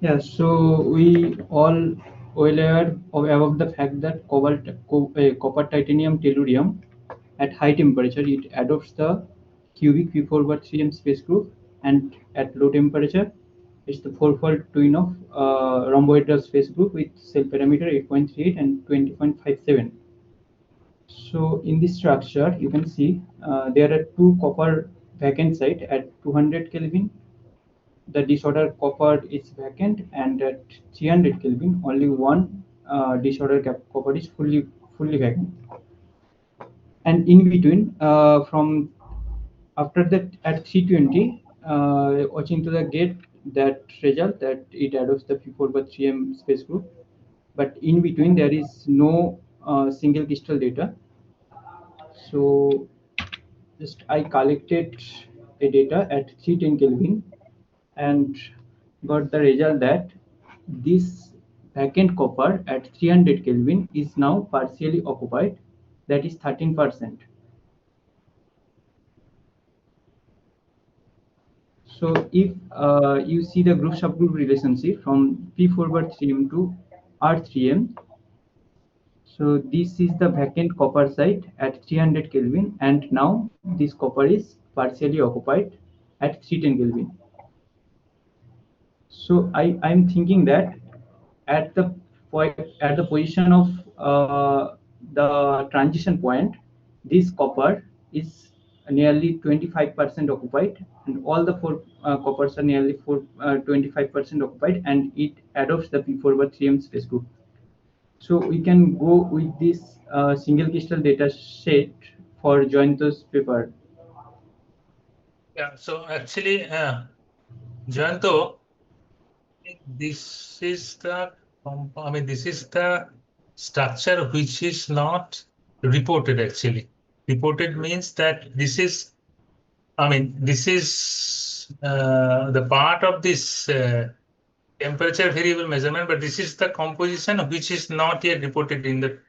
Yeah, so we all well aware of above the fact that copper titanium tellurium at high temperature it adopts the cubic P4/3m space group, and at low temperature it's the fourfold twin of rhomboidal space group with cell parameter 8.38 and 20.57. So in this structure, you can see there are two copper vacant site at 200 Kelvin. The disorder copper is vacant, and at 300 Kelvin, only one disorder copper is fully vacant. And in between, from after that at 320, watching to the gate that result that it adopts the P4/3m space group, but in between there is no single crystal data. So just I collected a data at 310 Kelvin and got the result that this vacant copper at 300 Kelvin is now partially occupied, that is 13%. So if you see the group subgroup relationship from P4/3m to R3m, so this is the vacant copper site at 300 Kelvin, and now this copper is partially occupied at 310 Kelvin. So I'm thinking that at the at the position of the transition point, this copper is nearly 25% occupied, and all the four coppers are nearly 25% occupied, and it adopts the P4/3m space group. So we can go with this single crystal data set for Jointo's paper. Yeah. So actually, Jayanto, this is the this is the structure which is not reported actually. Reported means that this is, this is the part of this temperature variable measurement, but this is the composition which is not yet reported in the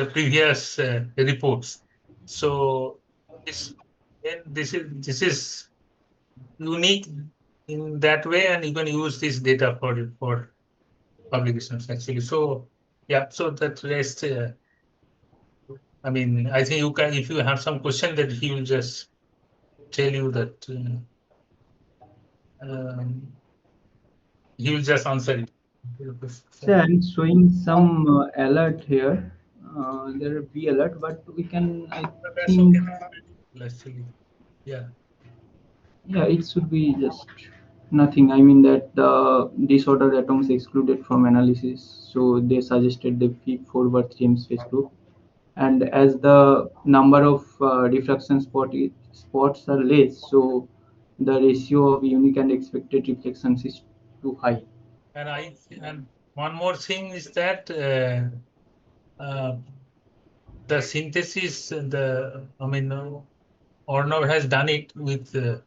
previous reports. So this this is unique in that way, and you can use this data for publications actually. So yeah, so that rest. I think you can, if you have some question, that he will just tell you that he will just answer it. So I'm showing some alert here. There will be alert, but we can, I That's think, okay. Actually, yeah. yeah, it should be just nothing. I mean that the disordered atoms excluded from analysis, so they suggested the P4/3m space group. And as the number of diffraction spots are less, so the ratio of unique and expected reflections is too high. And one more thing is that uh, the synthesis, Ornov has done it with the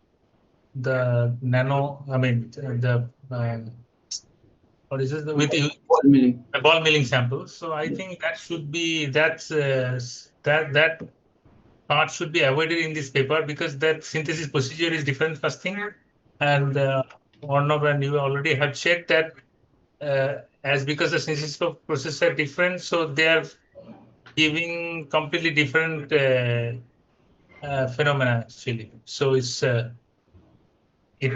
nano. The what is it with Ball milling. the ball milling samples. So I think that should be that part should be avoided in this paper, because that synthesis procedure is different. First thing, and Ornov and you already have checked that as because the synthesis processes are different, so they are giving completely different phenomena actually. So it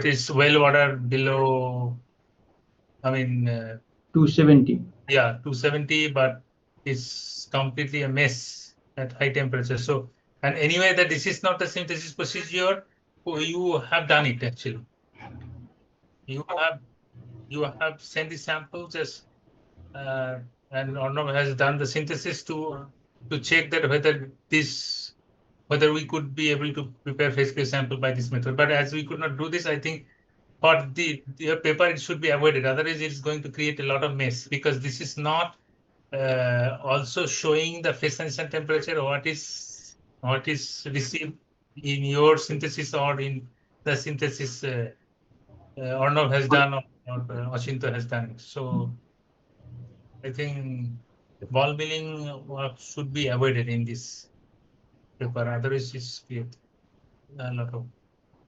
is well ordered below. I mean, 270. yeah, 270, but it's completely a mess at high temperature. So, and anyway, that this is not the synthesis procedure. You have done it actually. You have sent the sample just and Arnav has done the synthesis to check that whether we could be able to prepare phase space sample by this method. But as we could not do this, I think for the paper it should be avoided. Otherwise, it's going to create a lot of mess, because this is not also showing the phase transition temperature, what is received in your synthesis or in the synthesis Arnav has done, or Ashinta has done. So I think ball milling work should be avoided in this paper. Otherwise, it's create a lot of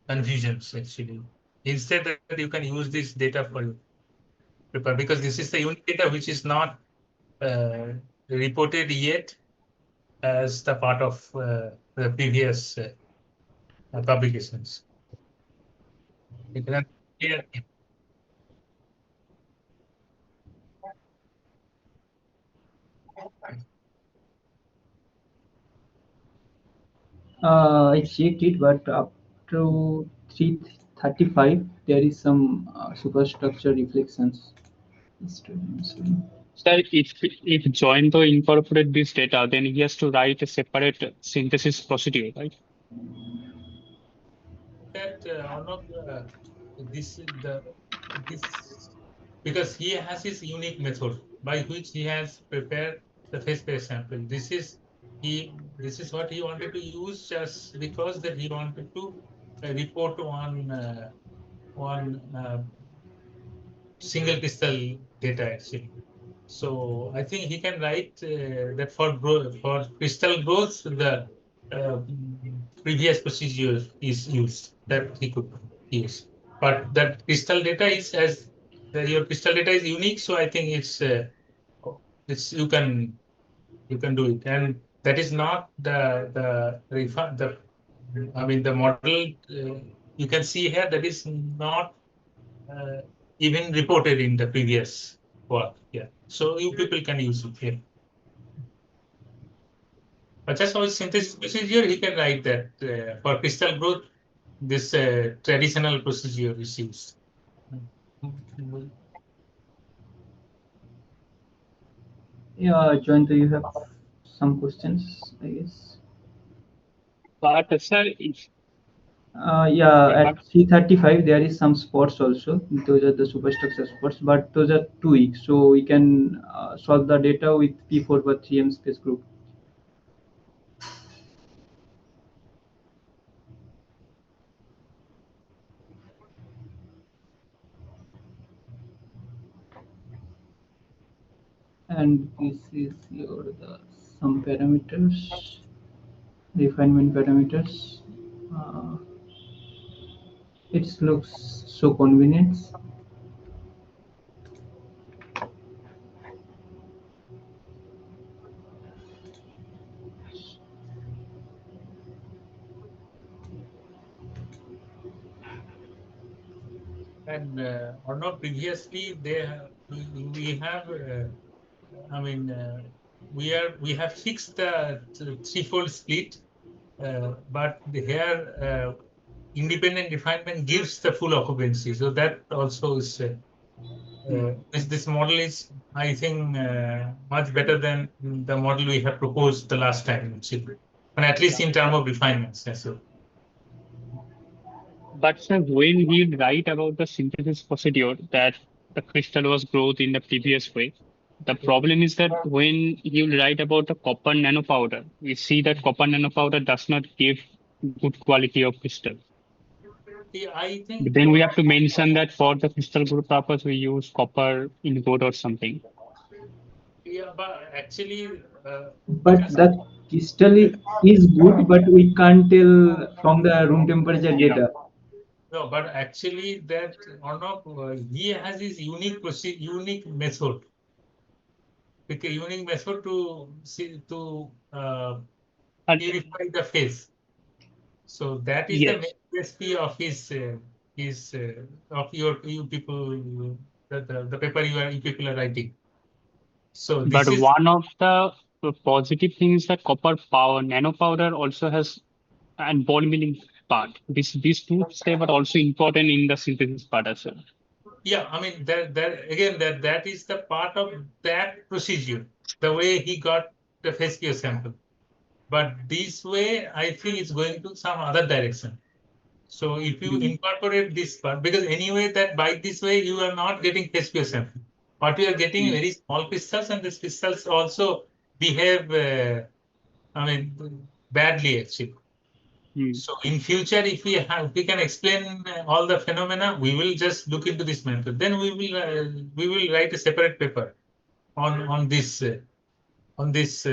confusions actually. Instead, that you can use this data for you. paper, because this is the unique data which is not reported yet as the part of the previous publications. Yeah. I checked it, but up to 335, there is some superstructure reflections. Sir, if Jointo incorporate this data, then he has to write a separate synthesis procedure, right? That one of this because he has his unique method by which he has prepared the phase space sample. This is what he wanted to use just because that he wanted to report on single crystal data actually. So I think he can write that for crystal growth, the previous procedure is used that he could use. But that crystal data is your crystal data is unique, so I think it's you can do it, and that is not the I mean the model you can see here that is not even reported in the previous work. Yeah, so you people can use it here. But just for his synthesis procedure, he can write that for crystal growth, this traditional procedure is used. Yeah, Joint, do you have some questions, I guess? But sir, Yeah, at 335 there is some spots also. Those are the superstructure spots, but those are too weak. So we can solve the data with P4 by 3M space group. And this is some parameters, refinement parameters. Uh, it looks so convenient. And or not previously, we have. I mean, we have fixed the threefold split, but here independent refinement gives the full occupancy. So that also is this model is, I think, much better than the model we have proposed the last time, actually. And at least in terms of refinements. Yes, sir. but sir, when he write about the synthesis procedure that the crystal was growth in the previous way, the problem is that when you write about the copper nanopowder, we see that copper nanopowder does not give good quality of crystal. Yeah, I think. But then we have to mention that for the crystal group purpose, we use copper in gold or something. Yeah, but actually, But the crystal is good, but we can't tell from the room temperature data. no, but actually that Arnab, he has his unique method. With a unique method to see to purify the phase. So that is the Yes. main USP of his of you people the paper you people are writing. So But this is one of the positive things is that copper power nanopowder also has and ball milling part. These two steps are also important in the synthesis part as well. yeah. I mean that again that is the part of that procedure. The way he got the phase Q sample, but this way I think it's going to some other direction. So if you incorporate this part, because anyway that by this way you are not getting phase Q sample. What you are getting very small crystals, and these crystals also behave, I mean, badly actually. So in future, if we can explain all the phenomena, we will just look into this method. Then we will write a separate paper on this on this.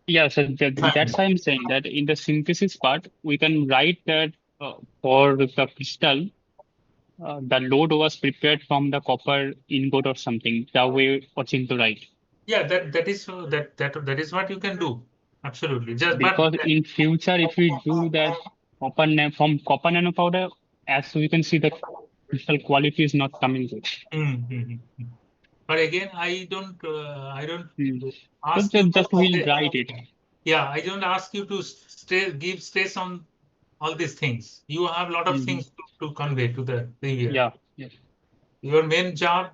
Yeah, so that's why I'm saying that in the synthesis part, we can write that for the crystal, the load was prepared from the copper ingot or something. The way Ochinto write. Yeah, that is what you can do. Absolutely. Just Because in future, if we do that from copper nanopowder, as we can see, the crystal quality is not coming good. But again, I don't So ask you just to we'll write it. Yeah, I don't ask you to give stress on all these things. You have a lot of things to convey to the reviewer. Yeah. Yes. Your main job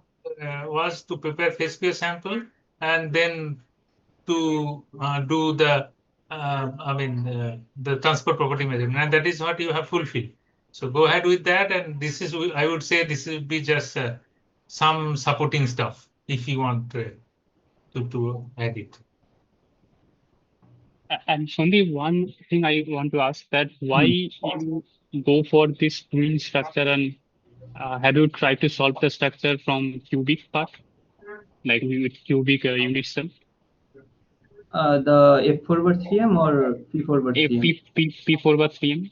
was to prepare phase pair sample and then to do the the transport property measurement, and that is what you have fulfilled. So go ahead with that, and this is, I would say, this would be just some supporting stuff if you want to add it. And Sandeep, one thing I want to ask that why you go for this twin structure, and have you tried to solve the structure from cubic part, like with cubic unit cell? The F forward 3M or P forward 3M? P forward 3M.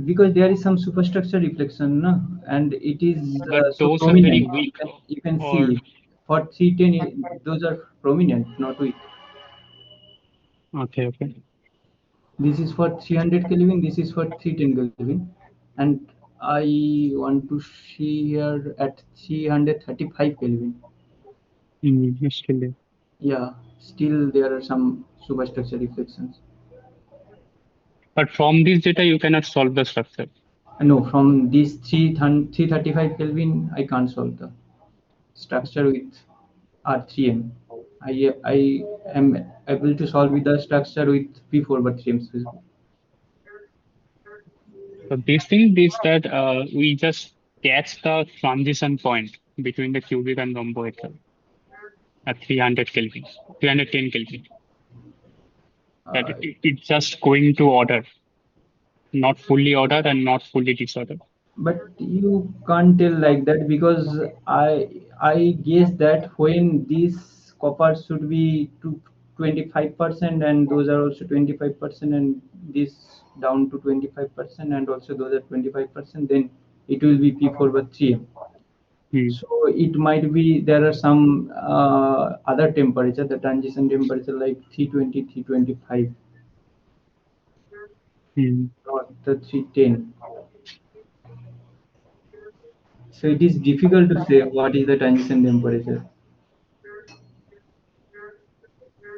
Because there is some superstructure reflection, no? And it is But so those are very prominent. weak. You can Or see for 310, those are prominent, not weak. okay. This is for 300 Kelvin, this is for 310 Kelvin. And I want to see here at 335 Kelvin. Still there. Yeah, still there are some superstructure reflections. But from this data, you cannot solve the structure. No, from this 335 Kelvin, I can't solve the structure with R3M. I am able to solve with the structure with P forward 3M. So this thing is that we just catch the transition point between the cubic and rhombohedral at 300 Kelvin, 310 Kelvin. That it's just going to order, not fully ordered and not fully disordered. But you can't tell like that, because I guess that when this copper should be to 25%, and those are also 25%, and this down to 25%, and also those are 25%, then it will be P forward 3M. So it might be there are some other temperature, the transition temperature like 320, 325, not the 310. So it is difficult to say what is the transition temperature.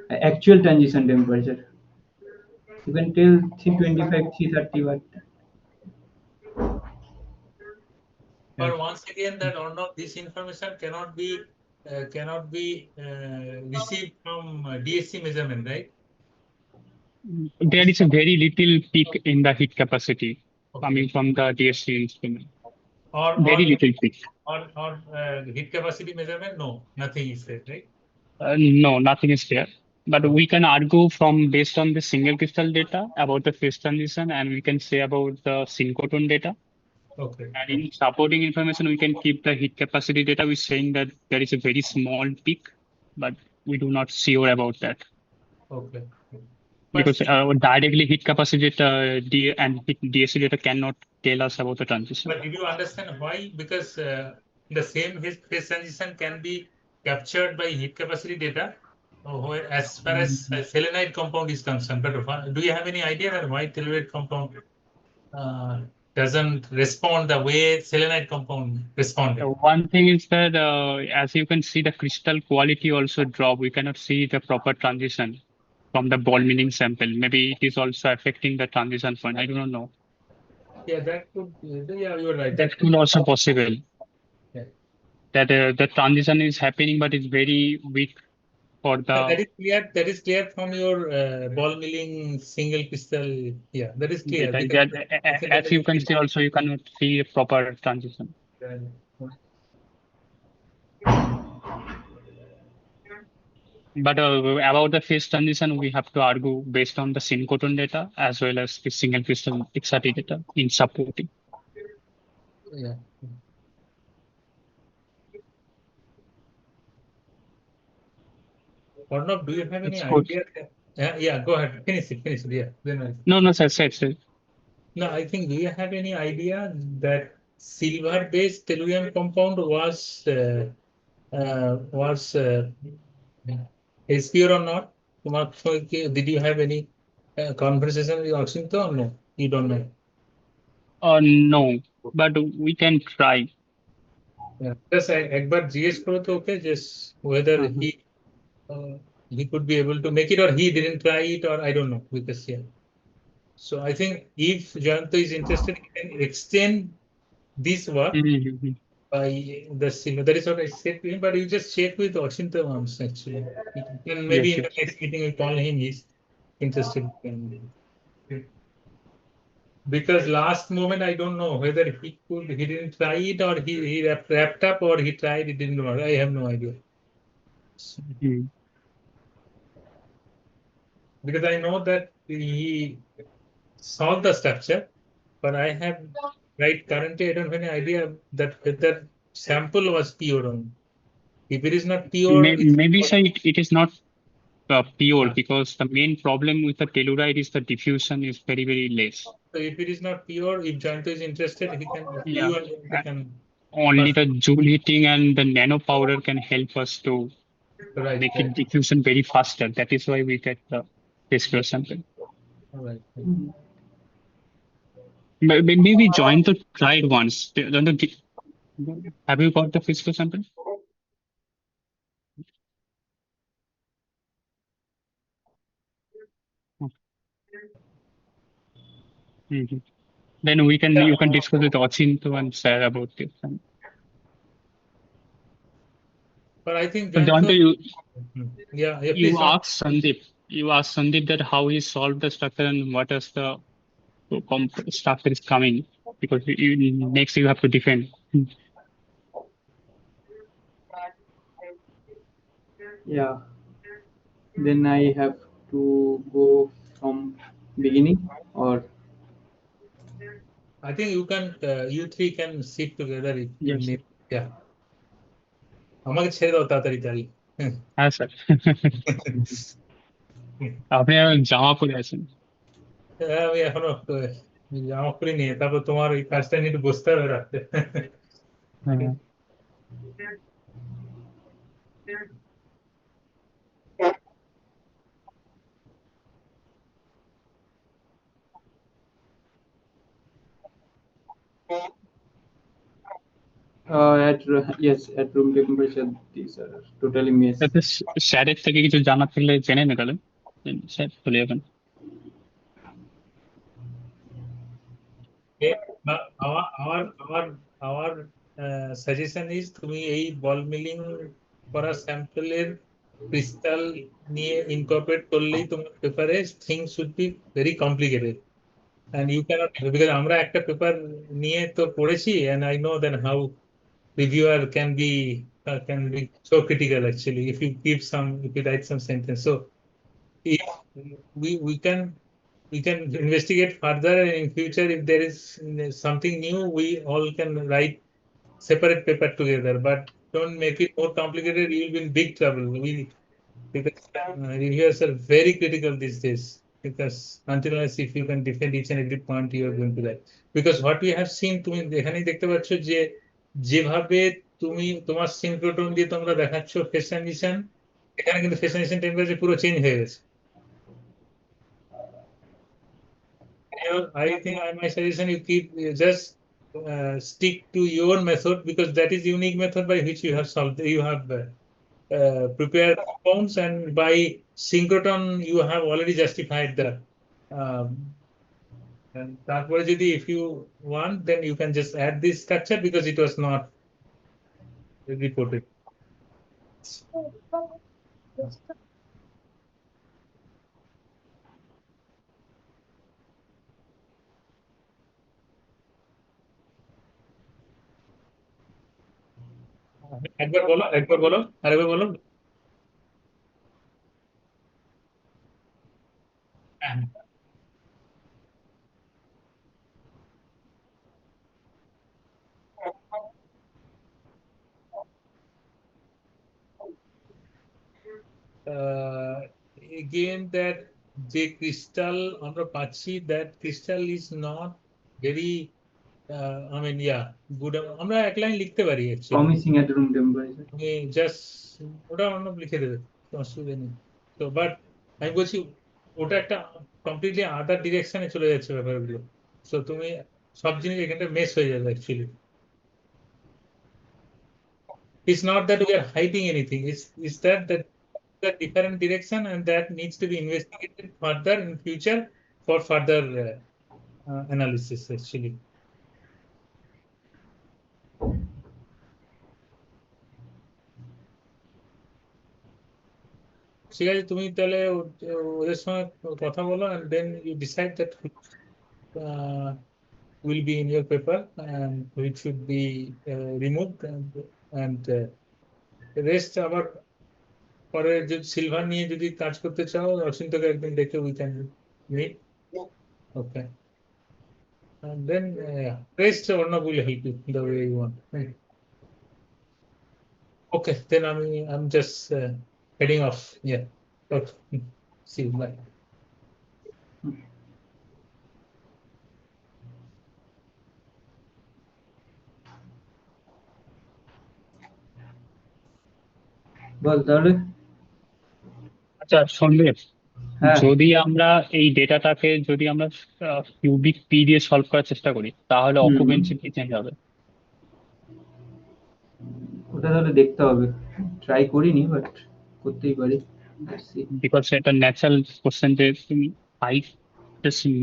Actual transition temperature. You can tell 325, 330 watt. But once again, that or not, this information cannot be received from DSC measurement, right? There is a very little peak in the heat capacity coming from the DSC instrument. Or very little peak. Or heat capacity measurement? No, nothing is there, right? No, nothing is there. But we can argue from based on the single crystal data about the phase transition, and we can say about the synchrotron data. Okay. And in supporting information, we can keep the heat capacity data with saying that there is a very small peak, but we do not sure about that. Okay. Because directly heat capacity data and DSC data cannot tell us about the transition. But did you understand why? Because the same phase transition can be captured by heat capacity data as far as selenide compound is concerned. But do you have any idea that why telluride compound doesn't respond the way selenide compound responded? One thing is that as you can see, the crystal quality also drop. We cannot see the proper transition from the ball milling sample. Maybe it is also affecting the transition point. I do not know. Yeah, that could. Yeah, you're right. That could also possible. Yeah. That the transition is happening, but it's very weak for the. That is clear. That is clear from your ball milling single crystal. Yeah, that is clear. As you can see, also you cannot see a proper transition. But about the phase transition, we have to argue based on the synchrotron data as well as the single crystal XRT data in supporting. Yeah. Arnab, do you have any idea? Yeah, go ahead. Finish it. Yeah. No, sir. No, I think, do you have any idea that silver-based tellurium compound was SPR or not? Did you have any conversation with Akshinta or no? You don't know. No, but we can try. Yeah. Just একবার জিজ্ঞেস করো তো ওকে just whether he could be able to make it or he didn't try it or I don't know because yeah. So I think if Jayanta is interested, he can extend this work Mhm. by the silver. That is what I said to him. But you just check with Akshinta once actually. You can maybe Yes, in the yes. next meeting you call him. He's interested. Because last moment I don't know whether he didn't try it or he wrapped up or he tried it didn't work. I have no idea. Mhm. Because I know that he solved the structure, but I have right currently I don't have any idea that whether sample was pure or not. If it is not pure, Maybe sir, it is not pure Yeah. because the main problem with the telluride is the diffusion is very, very less. So if it is not pure, if Janto is interested, he can Yeah. you and Janto can Only the joule heating and the nano powder can help us to right. make it diffusion very faster. That is why we get the SQL sample. Right. Maybe join the tried once. Have you got the physical sample? Mhm. Then you can discuss with Ochinto and Sir about this. But I think So Janto, Johnto, yeah, please. You asked Sandeep that how he solved the structure and what is the structure is coming because next you have to defend. Yeah. Then I have to go from beginning or I think you three can sit together if you Yes. need. Yeah. আমাকে ছেড়ে দাও তাড়াতাড়ি তাড়ি হ্যাঁ sir আপনি এখন জামা পরে আছেন আমি এখনো জামা খুলি নিয়ে তারপর তোমার ওই কাজটা নিয়ে একটু বসতে হবে রাখতে হ্যাঁ। at room temperature these are totally mess. যাতে স্যারের থেকে কিছু জানার থাকলে জেনে নিতে স্যার চলে যাবেন আমার সাজেশন ইজ তুমি এই বল মিলিং করা স্যাম্পলের ক্রিস্টাল নিয়ে ইনকর্পোরেট করলেই তোমার পেপারে things should be very complicated and you cannot because আমরা একটা পেপার নিয়ে তো পড়েছি and I know then how reviewer can be so critical actually if you write some sentence so if we can investigate further and in future if there is something new we all can write separate paper together but don't make it more complicated you will be in big trouble because reviewers are very critical these days because until unless if you can defend each and every point you are going to that because what we have seen তুমি এখানেই দেখতে পাচ্ছ যে যেভাবে তুমি তোমার সিনক্রোটন দিয়ে তোমরা দেখাচ্ছ ফেস ট্রানজিশন এখানে কিন্তু ফেস ট্রানজিশন টেম্পারেচার পুরো চেঞ্জ হয়ে গেছে I think my suggestion you just stick to your method because that is the unique method by which you have solved you have prepared compounds and by synchrotron you have already justified the and তারপরে যদি if you want then you can just add this structure because it was not reported. একবার বলো আরেকবার বলো again that যে crystal আমরা পাচ্ছি that crystal is not very I mean, yeah, good. আমরা এক লাইন লিখতে পারি actually. Promising at room temperature. তুমি জাস্ট ওটা অন্য লিখে দেবে, কোনো অসুবিধা নেই। তো বাট আমি বলছি ওটা একটা কমপ্লিটলি আদার ডিরেকশনে চলে যাচ্ছে ব্যাপারগুলো। সো তুমি সব জিনিস এখানটা মেস হয়ে যাবে actually. It's not that we are hiding anything. It's that the different direction and that needs to be investigated further in future for further analysis actually. ঠিক আছে, তুমি তাহলে ওদের সঙ্গে কথা বলো and then you decide that uh, will be in your paper and which should be removed and rest আবার পরে যদি সিলভার নিয়ে যদি কাজ করতে চাও অসিন্তকে একদিন দেখে we can meet. Okay. And then rest Arnab will help you the way you want. Right? Okay, then I'm just heading off. Yeah. Okay. See you. Bye. বল তাহলে। আচ্ছা সন্দেহ, হ্যাঁ যদি আমরা এই ডেটাটাকে যদি আমরা কিউবিক পি দিয়ে সলভ করার চেষ্টা করি তাহলে হুম। অকুপেন্সি কি চেঞ্জ হবে? ওটা তাহলে দেখতে হবে, ট্রাই করিনি বাট করতেই পারি। Let's see. বিকজ এটা ন্যাচারাল কোশ্চেন যে তুমি হাই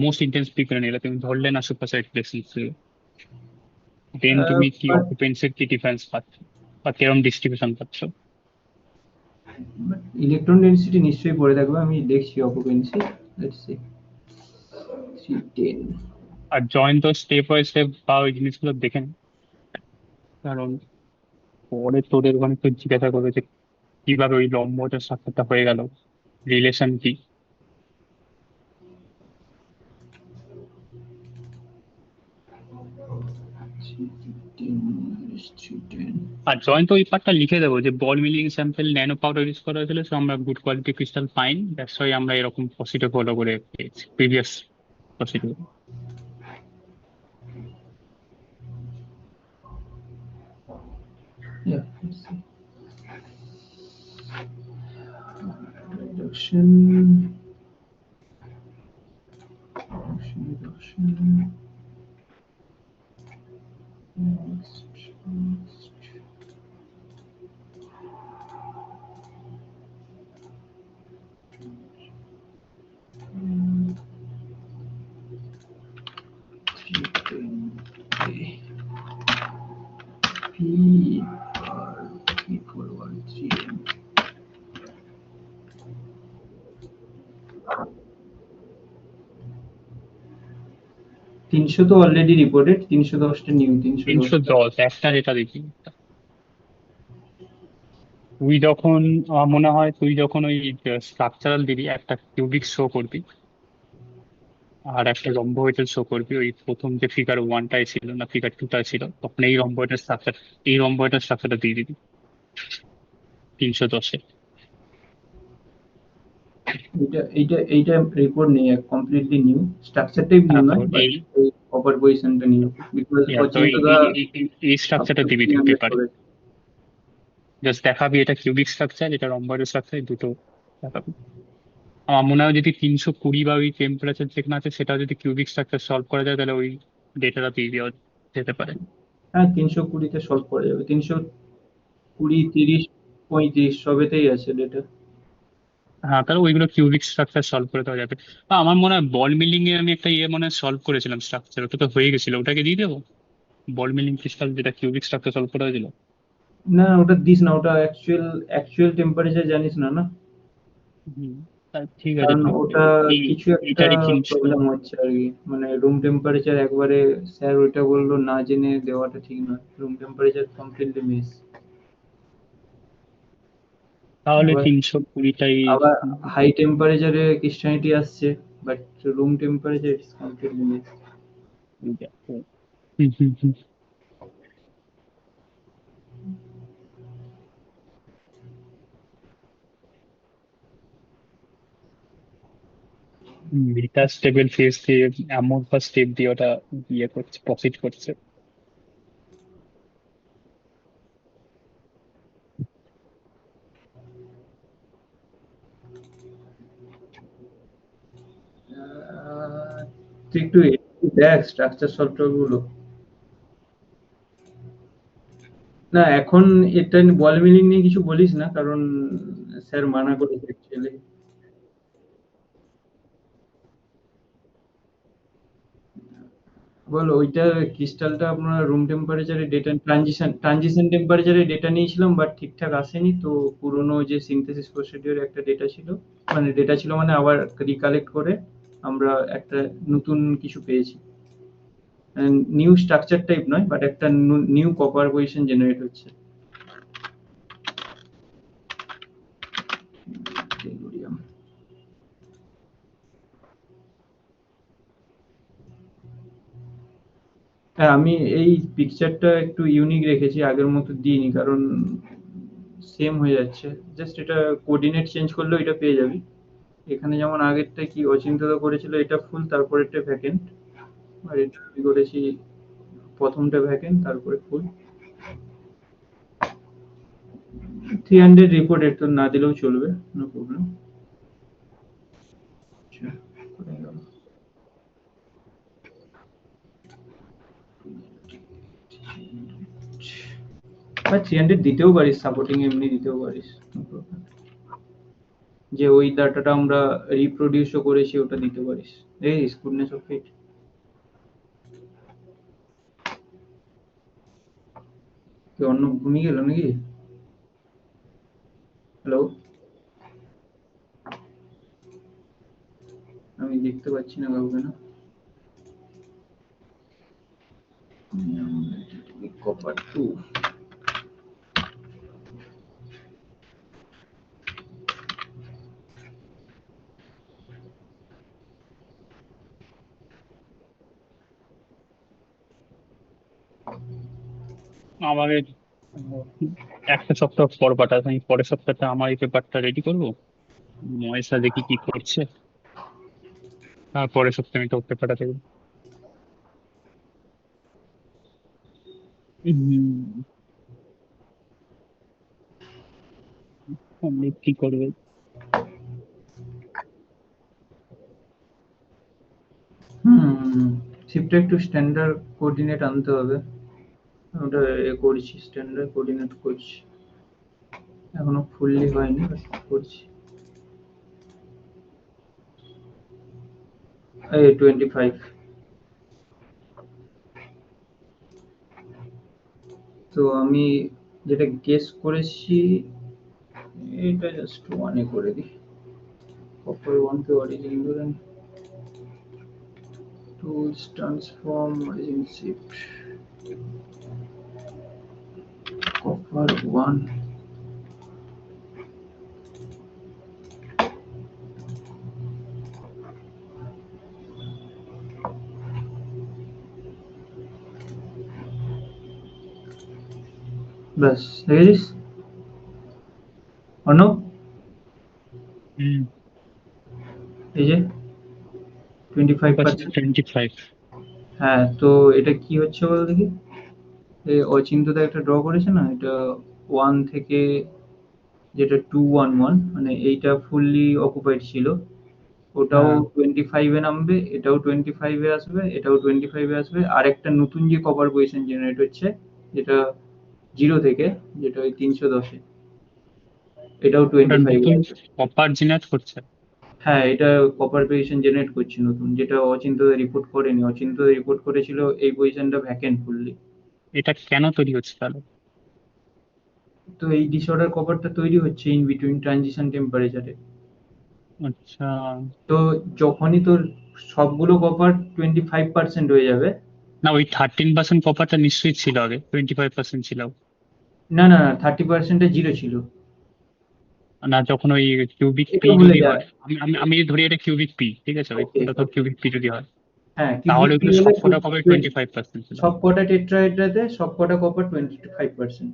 মোস্ট ইন্টেন্স পি করে নিলে তুমি ধরলে না সুপারসাইড প্লেসিং দেন তুমি কি But অকুপেন্সির কি ডিফারেন্স পাচ্ছ বা কিরকম ডিস্ট্রিবিউশন পাচ্ছ? ইলেকট্রন ডেনসিটি নিশ্চয়ই পড়ে থাকবে, আমি দেখছি অকুপেন্সি। Let's see 310। আর জয়েন তো স্টেপ বাই স্টেপ বা ওই জিনিসগুলো দেখে নে। কারণ পরে তোদের ওখানে তো জিজ্ঞাসা করবে যে কিভাবে ওই লম্বটার সাথে হয়ে গেল, রিলেশন কি। আর জয়েন্ট ওই পার্টটা লিখে দেবো যে ball milling sample nano powder use করা হয়েছিল, সো আমরা good quality crystal pine, that's why আমরা এরকম প্রসিডিউর ফলো করে পেয়েছি previous procedure. Yeah, let's see. Reduction. Next. P413. তিনশো তো অলরেডি রিপোর্টেড, 310টা নিউ। 310 একটা যেটা দেখি তুই যখন আমার মনে হয় তুই যখন ওই স্ট্রাকচারাল দিবি একটা কিউবিক শো করবি আর একটা রম্বোইডাল শো করবি, ওই প্রথম যে ফিগার 1টাই ছিল না ফিগার 2টাই ছিল, তখন এই রম্বোইডাল স্ট্রাকচারটা দিয়ে দিবি 310-এ। এইটা রিপোর্ট নেই, কমপ্লিটলি নিউ। স্ট্রাকচারটাই নিউ নয়, বাট এই ওই কভার পজিশনটা নিউ, বিকজ তো এই স্ট্রাকচারটা দিবি তুই পেপারে, জাস্ট দেখাবি এটা কিউবিক স্ট্রাকচার, এটা রম্বয়েডাল স্ট্রাকচার, দুটো দেখাবি। আমার মনে হয় যদি 320 বা ওই টেম্পারেচার যেখানে আছে সেটা যদি কিউবিক স্ট্রাকচার সলভ করা যায় তাহলে ওই ডেটাটা দিয়ে দেওয়া যেতে পারে। হ্যাঁ 320-তে সলভ করা যাবে, 320, 30, 35 সবেতেই আছে ডেটা। হ্যাঁ তাহলে ওইগুলো কিউবিক স্ট্রাকচার সলভ করে দেওয়া যাবে। আমার মনে হয় বল মিলিং এ আমি একটা মনে হয় সলভ করেছিলাম স্ট্রাকচার, ওটা তো হয়ে গেছিল, ওটাকে দিয়ে দেবো বল মিলিং ক্রিস্টাল যেটা কিউবিক স্ট্রাকচার সলভ করা হয়েছিল। না ওটা দিস না, ওটা অ্যাকচুয়াল টেম্পারেচার জানিস না না, ঠিক আছে, কারণ ওটা কিছু একটা এইটারই জিনিস। প্রবলেম হচ্ছে আর কি। মানে রুম টেম্পারেচার একবারে স্যার ওইটা বললো না জেনে দেওয়াটা ঠিক নয়, রুম টেম্পারেচার কমপ্লিটলি মিস। তাহলে 320টাই। আবার হাই টেম্পারেচারে ক্রিস্টিয়ানিটি আসছে, but room temperature it's completely miss. Beta stable phase দিয়ে অ্যামোর্ফাস স্টেপ দিয়ে ওটা ইয়ে করছে, প্রসিড করছে। তুই একটু দেখ স্ট্রাকচার সফটওয়্যার গুলো। না এখন এটা বল মিলিং নিয়ে কিছু বলিস না, কারণ স্যার মানা করেছে অ্যাকচুয়ালি। বল ওইটা ক্রিস্টালটা আপনার রুম টেম্পারেচারে ডেটা ট্রানজিশন টেম্পারেচারে ডেটা নিয়েছিলাম, বাট ঠিকঠাক আসেনি। তো পুরনো যে সিনথেসিস প্রসিডিওর একটা ডেটা ছিল, মানে আবার রিকালেক্ট করে আমরা একটা নতুন কিছু পেয়েছি। নিউ স্ট্রাকচার টাইপ নয়, বাট একটা নিউ কপার পজিশন জেনারেট হচ্ছে। টেলুরিয়াম। হ্যাঁ, আমি এই পিকচারটা একটু ইউনিক রেখেছি, আগের মতো দিইনি, কারণ সেম হয়ে যাচ্ছে। জাস্ট এটা কোঅর্ডিনেট চেঞ্জ করলেও এটা পেয়ে যাবি। এখানে যেমন আগেরটা কি অচিন্ত্যতা করেছিল, এটা ফুল, তারপরেরটা ভ্যাকেন্ট। আর এটা আমি করেছি প্রথমটা ভ্যাকেন্ট, তারপরে ফুল। 300 রিপোর্টেড, তো না দিলেও চলবে, নো প্রবলেম। বা 300 দিতেও পারিস, সাপোর্টিং এমনি দিতেও পারিস, no problem। যে ওই ডাটাটা আমরা রিপ্রোডিউসও করেছি, ওটা দিতে পারিস। এই স্কুডনেস অফ ফিট। কি অন্য ঘুমিয়ে গেল নাকি? হ্যালো, আমি দেখতে পাচ্ছি না কাউকে না। কপার 2। আমাকে একটা সপ্তাহ পর পাঠাতে, আমি পরের সপ্তাহটা আমার এই পেপারটা রেডি করবো, মহেশা দেখি কি করছে, আর পরের সপ্তাহে আমি তোকে পাঠাতে দেবো। আপনি কি করবে? শিপটা একটু স্ট্যান্ডার্ড কোঅর্ডিনেট আনতে হবে। ওটা করছি, স্ট্যান্ডার্ড কোঅর্ডিনেট করছি, এখনো ফুললি হয়নি, but করছি। এই 25। তো আমি যেটা গেস করেছি, এটা জাস্ট ওয়ানে করে দিই। কপার 1 কে অরিজিন ধরেন, tools transform origin shift copper 1। ব্যাস দেখেছিস অর্ণব, এই যে 25%। 25। হ্যাঁ, তো এটা কি হচ্ছে বল দেখি। এই অচিন্ত্যতা একটা ড্র করেছে না, এটা 1 থেকে, যেটা 211, মানে এইটা ফুললি অকুপাইড ছিল, ওটাও হ্যাঁ, 25 এ নামবে, এটাও 25 এ আসবে, এটাও 25 এ আসবে। আর একটা নতুন যে কপার পজিশন জেনারেট হচ্ছে, যেটা 0 থেকে, যেটা ওই 310 এ, এটাও ওটা 25 এ নতুন আসবে। কপার জেনারেট করছে। হ্যাঁ, এটা কপার পজিশন জেনারেট করছে নতুন, যেটা অচিন্ত্যতা রিপোর্ট করেনি। অচিন্ত্যতা রিপোর্ট করেছিল এই পজিশনটা ভ্যাকেন্ট ফুললি। এটা কেন তৈরি হচ্ছে তাহলে? তো এই ডিসঅর্ডার কপারটা তৈরি হচ্ছে ইন বিটুইন ট্রানজিশন টেম্পারেচারে। আচ্ছা, তো যখনই তোর সবগুলো কপার 25% হয়ে যাবে। না ওই 13% কপারটা নিশ্চয়ই ছিল আগে, 25% ছিল না না, 30% জিরো ছিল। না? যখন ওই কিউবিক পি এটা ভুলে যদি যা। হয়, আমি যদি ধরি এটা কিউবিক পি, ঠিক আছে, ওই ওকে, ওটা তো ওকে। কিউবিক পি যদি হয়, হ্যাঁ, তাহলে কিউবিক পি ওগুলো হলে সব কটা কবে 25% ছিল? সব কটা টেট্রাহেড্রাতে সব কটা কপার 25%।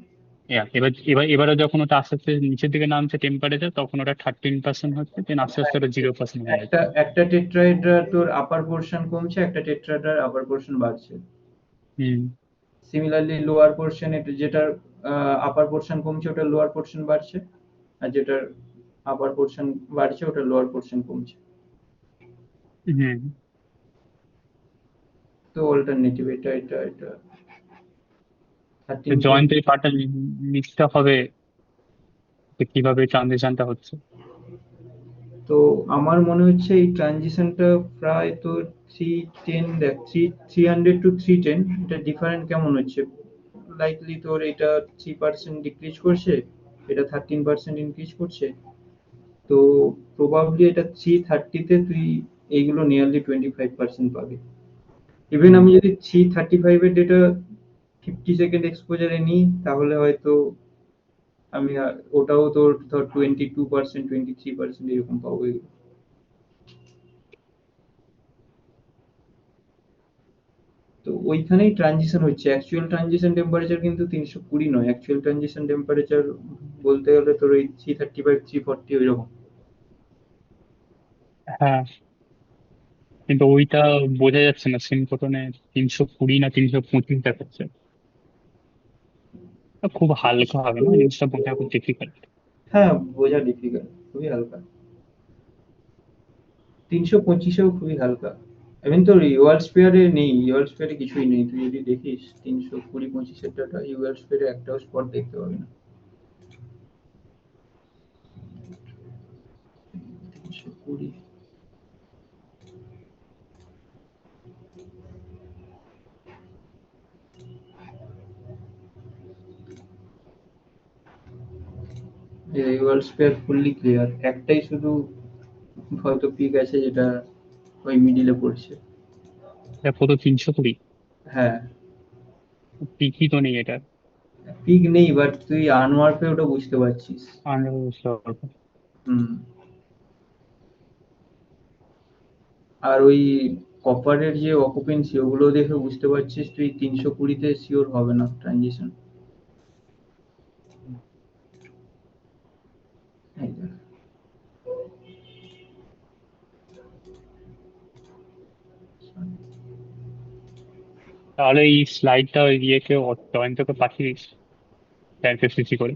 এবারে যখন ওটা আস্তে আস্তে নিচের দিকে নামছে টেম্পারেচার, তখন ওটা 13% হচ্ছে, দেন আস্তে আস্তে ওটা 0% হয়ে যাচ্ছে। একটা টেট্রাহেড্রার তোর আপার পোর্শন কমছে, একটা টেট্রাহেড্রার আপার পোর্শন বাড়ছে। হুম। সিমিলারলি লোয়ার পোর্শন, যেটার আপার পোর্শন কমছে ওটা লোয়ার পোর্শন বাড়ছে, আর যেটার আপার পোর্শন বাড়ছে ওটা লোয়ার পোর্শন কমছে। হুম। তো অল্টারনেটিভ এটা এটা এটা 13. জয়েন্ট এই পার্টটা লিখতে হবে যে কিভাবে ট্রানজিশনটা হচ্ছে। তো আমার মনে হচ্ছে এই ট্রানজিশনটা প্রায় তোর 310, দেখ 300 to 310, এটা ডিফারেন্ট কেমন হচ্ছে। লাইকলি তোর এটা 3% ডিক্রিজ করছে, এটা 13% ইনক্রিজ করছে। তো প্রবাবলি এটা 330-তে তুই এইগুলো নিয়ারলি 25% পাবি। ইভেন আমি যদি 335-এর ডেটা 50 সেকেন্ড এক্সপোজারে নিই, তাহলে হয়তো আমি ওটাও তোর ধর 22%, 23% এরকম পাবো এগুলো। তো ওইখানেই ট্রানজিশন হচ্ছে। অ্যাকচুয়াল ট্রানজিশন টেম্পারেচার কিন্তু 320 নয়, অ্যাকচুয়াল ট্রানজিশন টেম্পারেচার বলতে গেলে তোর ওই 335, 340 ওইরকম। হ্যাঁ, কিন্তু ওইটা বোঝা যাচ্ছে না, সিনফোটনে 320 না 325 দেখাচ্ছে। খুব হালকা হবে না, জিনিসটা বোঝা খুব ডিফিকাল্ট। হ্যাঁ, বোঝা ডিফিকাল্ট, খুবই হালকা। 325-এও খুবই হালকা। ইভেন তোর ইউআর স্পেয়ারে নেই, ইউআর স্পেয়ারে কিছুই নেই। তুই যদি দেখিস 320-25-এর ডাটা, ইউআর স্পেয়ারে একটাও স্পট দেখতে পাবি না। 320, ইউআর স্পেয়ার ফুললি ক্লিয়ার। একটাই শুধু হয়তো পিক আছে, যেটা ওই মিডিলে পড়ছে। এটা কত, 320? হ্যাঁ, পিকই তো নেই এটা। পিক নেই, বাট তুই আনওয়ার্পে ওটা বুঝতে পারছিস। আমরা বুঝতে পারবো। হুম। আর ওই কপারের যে অকুপেন্সি, ওগুলো দেখে বুঝতে পারছিস তুই 320-তে শিওর হবে না ট্রানজিশন। এই দেখ। তাহলে এই স্লাইডটা ওই ইয়েকে জয়ন্তকে পাঠিয়ে দিস, স্যারকে সিসি করে।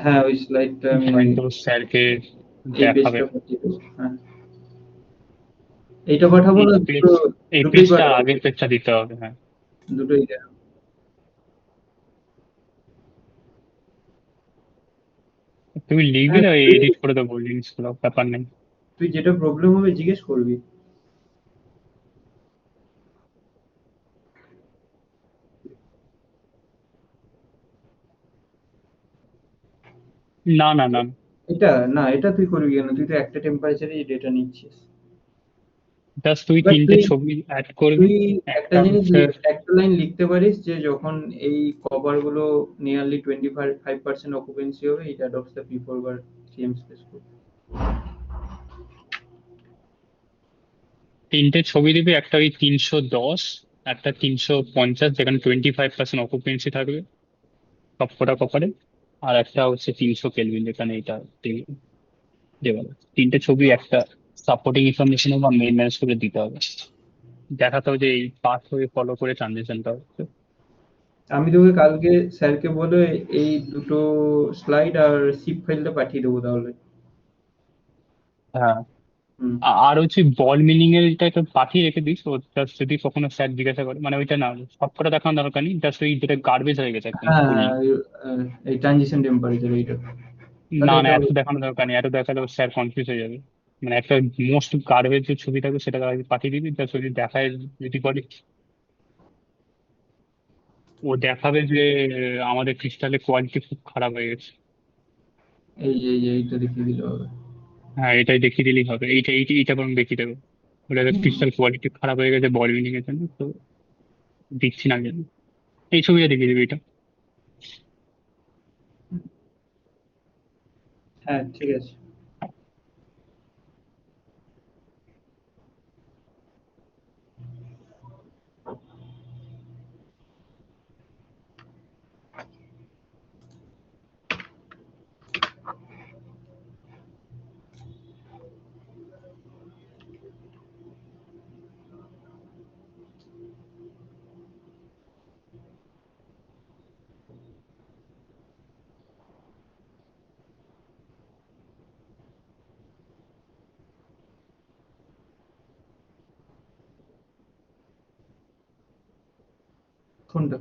হ্যাঁ, ওই স্লাইডটা আমি জয়ন্ত স্যারকে এই দেখাবে। পেজটা পাঠিয়ে দেবো। হ্যাঁ, এইটা পাঠাবো এই না, পেজ, এই দুটোই পেজটা পাঠাবো, আগের পেজটা দিতে হবে, হ্যাঁ। দুটোই দেখাবো। তুমি লিখবি হ্যাঁ, না, তুই এডিট করে দেবো লিঙ্কসগুলো, ব্যাপার নেই। তুই যেটা প্রবলেম হবে জিজ্ঞেস করবি। না না না, এটা না, এটা তুই করবি কেন? তুই তো একটা টেম্পারেচারে ডেটা নিচ্ছিস। জাস্ট তুই বাট 3টে তুই ছবি অ্যাড করবি। তুই একটা একটা জিনিস হচ্ছে, একটা লাইন লিখতে পারিস যে যখন এই কভার গুলো নিয়ারলি 25% অকুপেন্সি হবে, it adopts the P4 CM space code. 3টে ছবি দিবি, একটা ওই 310, একটা 350 যেখানে 25% অকুপেন্সি থাকবে সবকটা কপারে, আর একটা হচ্ছে 300 কেলভিন যেখানে এটা দেওয়া হবে। 3টে ছবি একটা সাপোর্টিং ইনফরমেশন বা মেইন ম্যানেজ করে দিতে হবে, দেখাতে হবে যে এই পাথ হয়ে ফলো করে ট্রানজেকশনটা হচ্ছে। আমি তোকে কালকে স্যারকে বলে এই দুটো স্লাইড আর সিপ ফাইলটা পাঠিয়ে দেবো তাহলে। হ্যাঁ। হুম। আর হচ্ছে বল মিনিং এর এটা একটা পাঠিয়ে রেখে দিস, ও just যদি কখনো স্যার জিজ্ঞাসা করে, মানে ওইটা না সবকটা দেখানো দরকার নেই, জাস্ট ওই যেটা গার্বেজ হয়ে গেছে একদম হ্যাঁ, ফুললি। এই ট্রানজিশন টেম্পারেচার এইটা, তাহলে না না, এটা এত দেখানো দরকার নেই, এত দেখালে স্যার কনফিউজ হয়ে যাবে। মানে একটা মোস্ট গার্বেজ যে ছবি থাকবে সেটা পাঠিয়ে দিবি, জাস্ট যদি দেখায়, যদি বলে, ও দেখাবে যে আমাদের ক্রিস্টালের কোয়ালিটি খুব খারাপ হয়ে গেছে। এইটা দেখিয়ে দিলে হবে। হ্যাঁ, এটাই দেখিয়ে দিলেই হবে, এইটা এইটা এইটা বরং দেখিয়ে দেবে। বলে ক্রিস্টাল কোয়ালিটি খারাপ হয়ে গেছে বল মিলিং এর জন্য, তো দিচ্ছি না জন্য। এই ছবিটা দেখিয়ে দিবি এটা। হ্যাঁ, ঠিক আছে। কোনটা?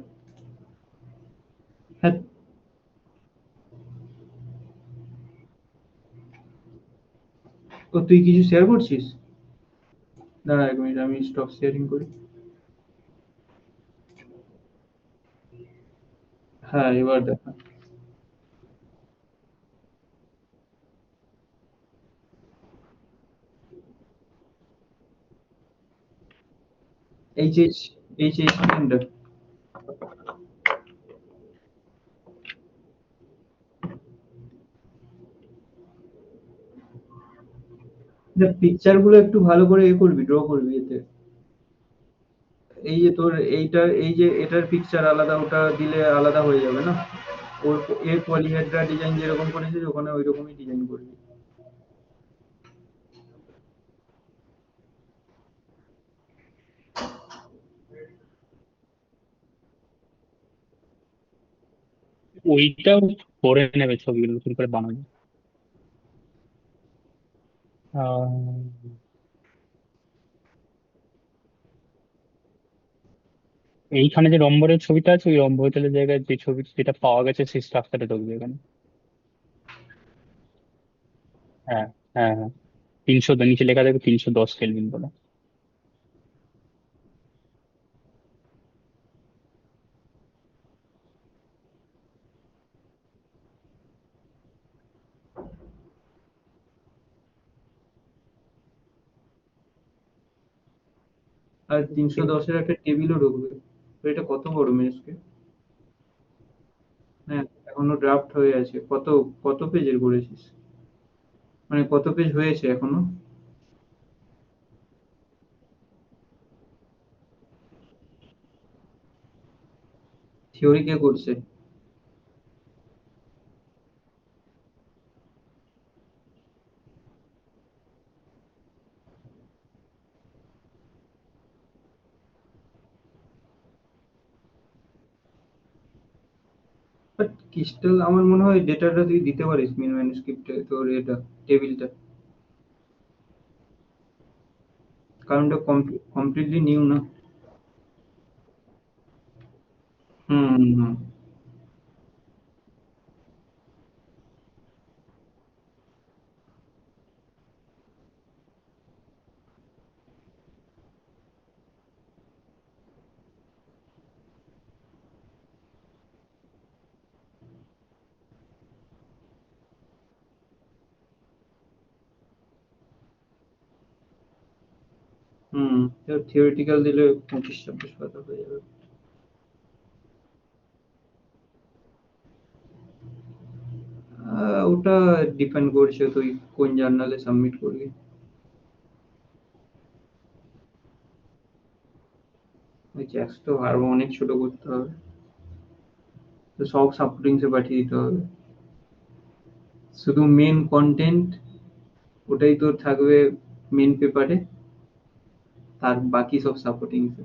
হ্যাঁ, ও তুই কিছু শেয়ার করছিস? দাঁড়া 1 মিনিট, আমি স্টপ শেয়ারিং করি। হ্যাঁ, এবার দেখা। এইচ এইচ স্ক্রিনটা। পিকচার গুলো একটু ভালো করে করবি, ড্র করবি এতে। এই যে তোর এইটা, এই যে এটার পিকচার আলাদা, ওটা দিলে আলাদা হয়ে যাবে না? ওর এর পলিহেড্রা ডিজাইন যেরকম করেছিস ওখানে ওই রকমই ডিজাইন করবি। ওইটাও করে নেবে ছবিগুলো নতুন করে বানাবে। আহ, এইখানে যে রম্বরের ছবিটা আছে, ওই রম্বর হোটেলের জায়গায় যে ছবি যেটা পাওয়া গেছে সেই স্ট্রাকচারটা ঢুকবে এখানে। হ্যাঁ, হ্যাঁ, হ্যাঁ। 300, নিচে লেখা থাকবে 310 কেলভিন বলে। আর 310-এর একটা টেবিলও ঢুকবে। তো এটা কত বড় মেসকে? হ্যাঁ, এখনো ড্রাফট হয়ে আছে। কত কত পেজের করেছিস? মানে কত পেজ হয়েছে এখনো? থিওরি কে করছে? বাট ক্রিস্টাল, আমার মনে হয় ডেটাটা তুই দিতে পারিস মেন ম্যানুস্ক্রিপ্টে, তোর এটা টেবিলটা। কারণ ওটা কমপ্লিটলি নিউ না। হুম, হুম, হুম। হুম, থিওরিটিক্যাল দিলে 25-26 পাতা হয়ে যাবে। ওটা ডিপেন্ড করছে তুই কোন জার্নালে সাবমিট করবি। ওই জ্যাক্স তো আরো অনেক ছোট করতে হবে, তো সব সাপোর্টিংসে পাঠিয়ে দিতে হবে। শুধু মেন কন্টেন্ট ওটাই তোর থাকবে মেন পেপারে, আর বাকি সব সাপোর্টিংসে।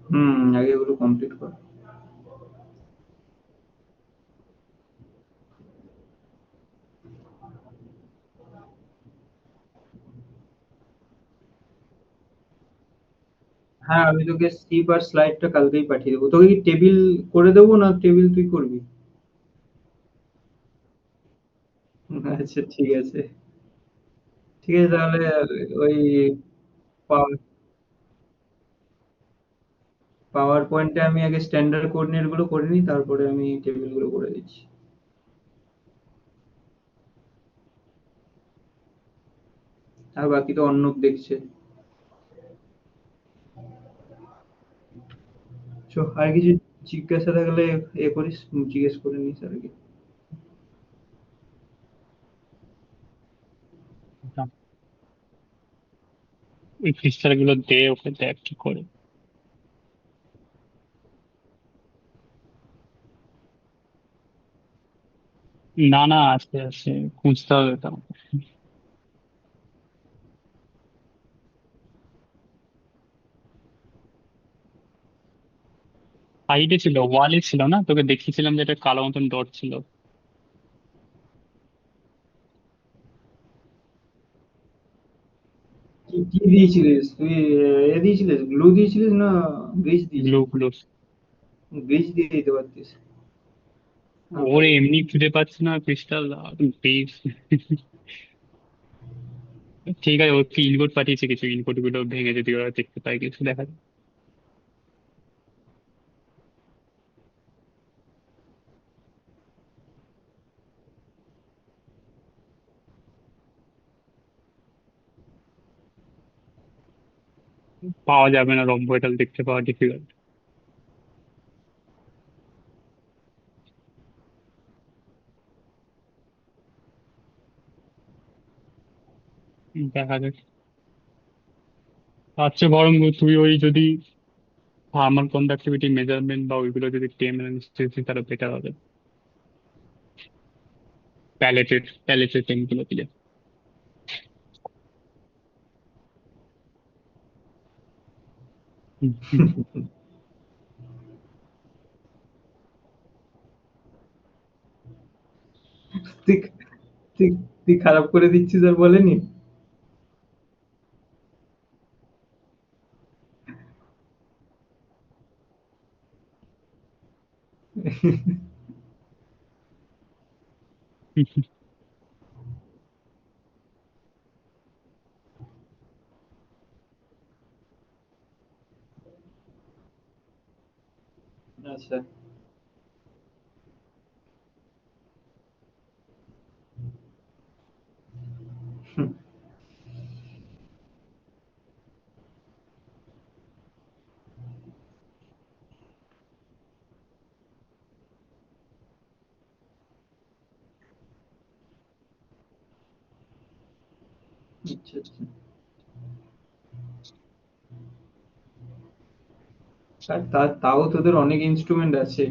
হুম, আগে ওগুলো কমপ্লিট কর। হ্যাঁ, আমি তোকে স্কিপ আর স্লাইডটা কালকেই পাঠিয়ে দেবো। তোকে কি টেবিল করে দেবো, না টেবিল তুই করবি? আচ্ছা, ঠিক আছে। ঠিক আছে তাহলে। ওই পাওয়ার পয়েন্টে আমি আগে স্ট্যান্ডার্ড কোঅর্ডিনেট গুলো করে নিই, তারপরে আমি টেবিল গুলো করে দিচ্ছি। আর বাকি তো অর্ণব দেখছে। আর কিছু জিজ্ঞাসা থাকলে করিস, জিজ্ঞেস করে নিস আর কি। ওই ফিচার গুলো দে, ওকে দেখ কি করে। না, না, আস্তে আস্তে খুঁজতে হবে তো। সাইডে ছিল, ওয়ালে ছিল না, তোকে দেখিয়েছিলাম যে একটা কালো মতন ডট ছিল। কি দিয়েছিলিস তুই? এ দিয়েছিলিস, গ্লু দিয়েছিলিস না গ্রিজ গ্লো দিয়েছিলিস? গ্লো। গ্রিজ দিয়ে দিতে পারতিস। ওরে এমনি খুঁজে পাচ্ছে না ক্রিস্টাল, প্লিজ। ঠিক আছে, ওর কি ইনপুট পাঠিয়েছে, কিছু ইনপুট গুলো ভেঙে যদি ওরা দেখতে পায় কিছু দেখা যায়। পাওয়া যাবে না, রম্বয়টাল দেখতে পাওয়া ডিফিকাল্ট। দেখা যাক। তার চেয়ে বরং তুই ওই যদি থার্মাল কন্ডাক্টিভিটি মেজারমেন্ট বা ওইগুলো যদি টেম নিশ্চয়ই তারা বেটার হবে। প্যালেটের টেম গুলো দিলে। হুম, হুম। তুই তুই তুই খারাপ করে দিচ্ছিস আর বলেনি? আচ্ছা। হুম, আচ্ছা আচ্ছা। আর তাও তোদের অনেক ইনস্ট্রুমেন্ট আছে।